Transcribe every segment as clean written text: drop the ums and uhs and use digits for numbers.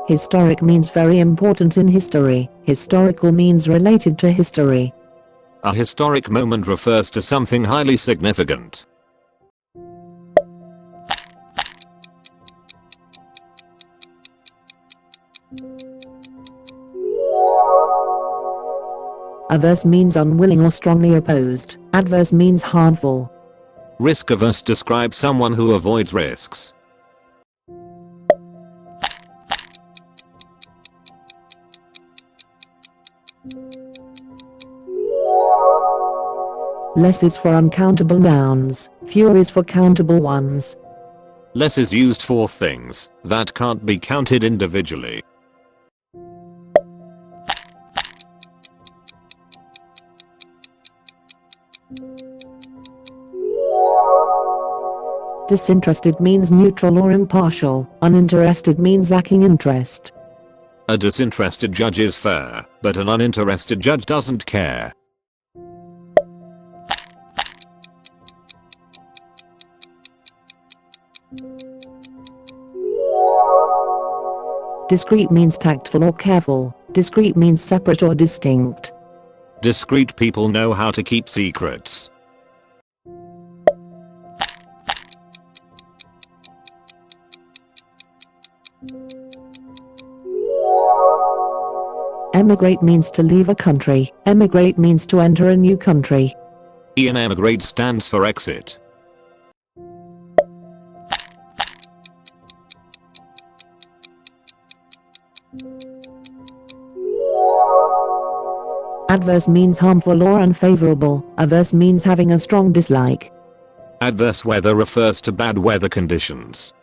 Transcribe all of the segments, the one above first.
Historic means very important in history. Historical means related to history. A historic moment refers to something highly significant. Averse means unwilling or strongly opposed. Adverse means harmful. Risk averse describes someone who avoids risks. Less is for uncountable nouns, fewer is for countable ones. Less is used for things that can't be counted individually. Disinterested means neutral or impartial. Uninterested means lacking interest. A disinterested judge is fair, but an uninterested judge doesn't care. Discreet means tactful or careful. Discrete means separate or distinct. Discreet people know how to keep secrets. Emigrate means to leave a country. Emigrate means to enter a new country. Emigrate stands for exit. Adverse means harmful or unfavorable. Averse means having a strong dislike. Adverse weather refers to bad weather conditions.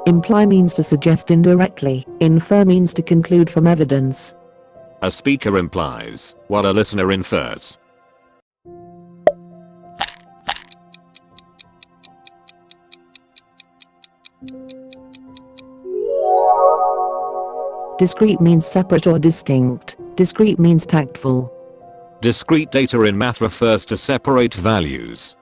Imply means to suggest indirectly. Infer means to conclude from evidence. A speaker implies, while a listener infers. Discrete means separate or distinct. Discrete means tactful. Discrete data in math refers to separate values.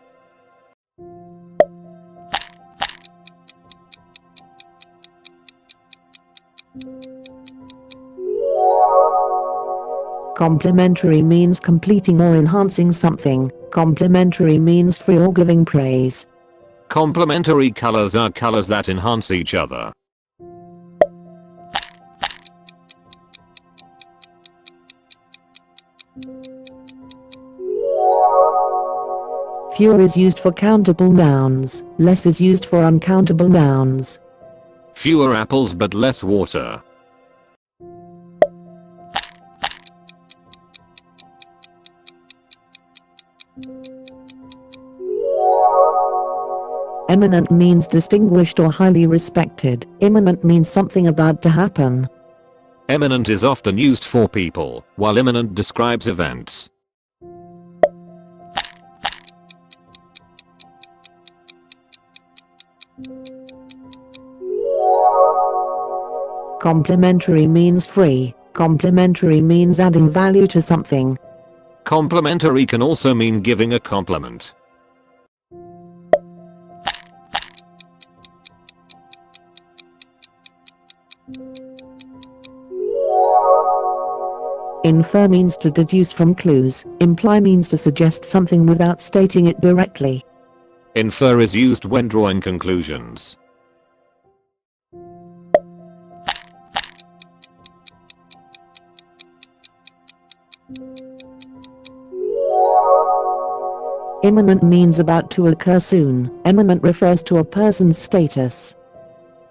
Complementary means completing or enhancing something. Complementary means free or giving praise. Complementary colors are colors that enhance each other. Fewer is used for countable nouns. Less is used for uncountable nouns. Fewer apples but less water. Eminent means distinguished or highly respected. Imminent means something about to happen. Eminent is often used for people, while imminent describes events. Complementary means free. Complementary means adding value to something. Complementary can also mean giving a compliment. Infer means to deduce from clues. Imply means to suggest something without stating it directly. Infer is used when drawing conclusions. Imminent means about to occur soon. Eminent refers to a person's status.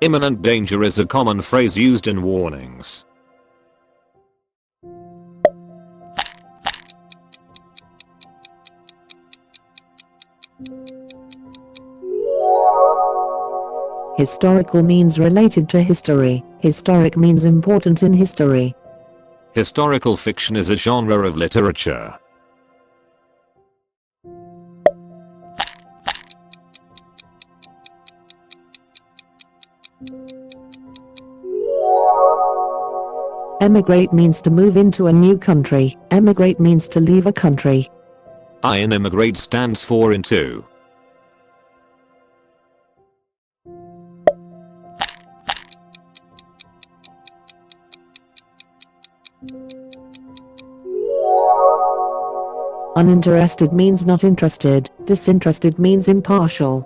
Imminent danger is a common phrase used in warnings. Historical means related to history. Historic means important in history. Historical fiction is a genre of literature. Emigrate means to move into a new country. Emigrate means to leave a country. I in Immigrate stands for into. Uninterested means not interested, disinterested means impartial.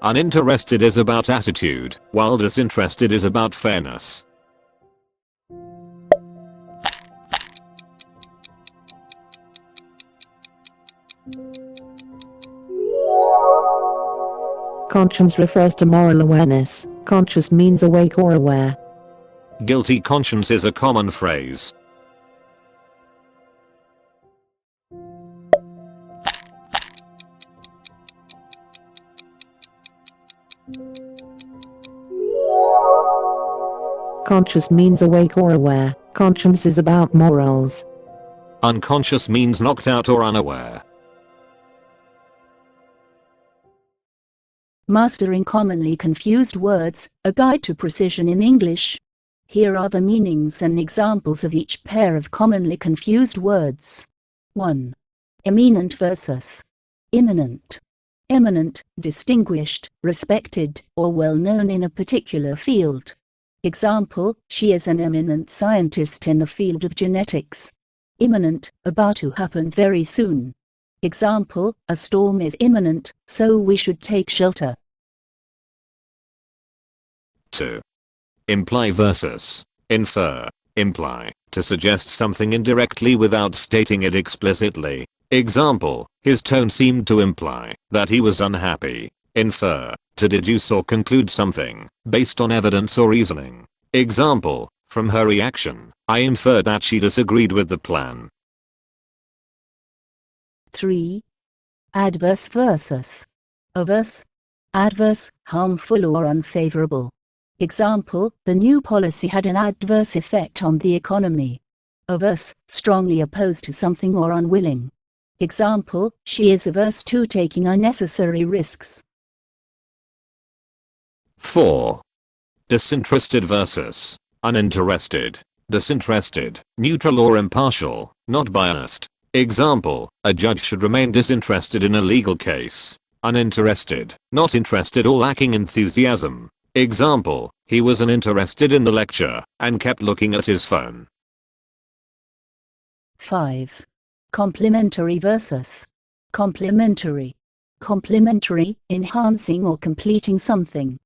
Uninterested is about attitude, while disinterested is about fairness. Conscience refers to moral awareness. Conscious means awake or aware. Guilty conscience is a common phrase. Conscious means awake or aware. Conscience is about morals. Unconscious means knocked out or unaware. Mastering commonly confused words, a guide to precision in English. Here are the meanings and examples of each pair of commonly confused words. 1. Eminent versus imminent. Eminent, distinguished, respected, or well known in a particular field. Example, she is an eminent scientist in the field of genetics. Imminent, about to happen very soon. Example, a storm is imminent, so we should take shelter. 2. Imply versus infer. Imply, to suggest something indirectly without stating it explicitly. Example, his tone seemed to imply that he was unhappy. Infer, to deduce or conclude something based on evidence or reasoning. Example, from her reaction, I inferred that she disagreed with the plan. 3. Adverse versus averse. Adverse, harmful or unfavorable. Example, the new policy had an adverse effect on the economy. Averse, strongly opposed to something or unwilling. Example, she is averse to taking unnecessary risks. 4. Disinterested versus uninterested. Disinterested, neutral or impartial, not biased. Example, a judge should remain disinterested in a legal case. Uninterested, not interested or lacking enthusiasm. Example, he was uninterested in the lecture and kept looking at his phone. 5. Complementary versus complementary. Complementary, enhancing or completing something.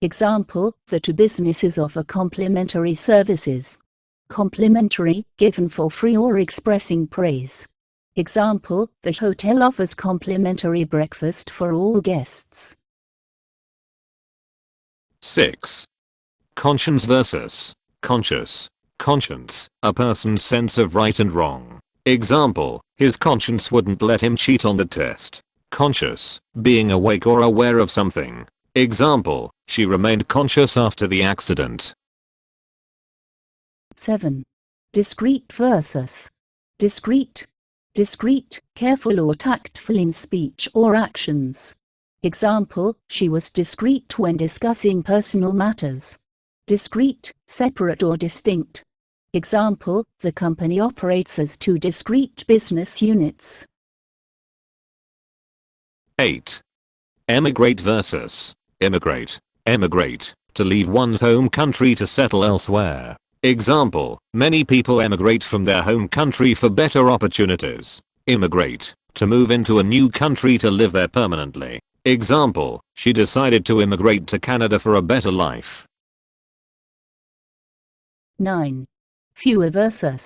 Example, the two businesses offer complementary services. Complimentary, given for free or expressing praise. Example, the hotel offers complimentary breakfast for all guests. 6. Conscience versus conscious. Conscience, a person's sense of right and wrong. Example, his conscience wouldn't let him cheat on the test. Conscious, being awake or aware of something. Example, she remained conscious after the accident. 7. Discreet versus discreet. Discreet, careful or tactful in speech or actions. Example, she was discreet when discussing personal matters. Discrete, separate or distinct. Example, the company operates as two discrete business units. 8. Emigrate versus immigrate. Emigrate, to leave one's home country to settle elsewhere. Example, many people emigrate from their home country for better opportunities. Immigrate, to move into a new country to live there permanently. Example, she decided to immigrate to Canada for a better life. 9. Fewer versus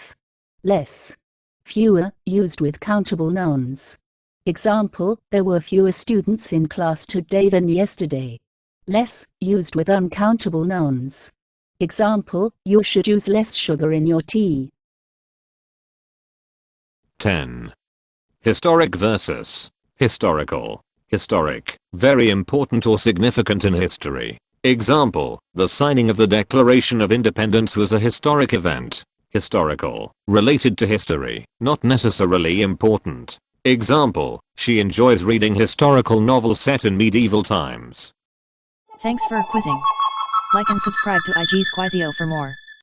less. Fewer, used with countable nouns. Example, there were fewer students in class today than yesterday. Less, used with uncountable nouns. Example, you should use less sugar in your tea. 10. Historic versus historical. Historic, very important or significant in history. Example, the signing of the Declaration of Independence was a historic event. Historical, related to history, not necessarily important. Example, she enjoys reading historical novels set in medieval times. Thanks for quizzing. Like and subscribe to IG's Quizio for more.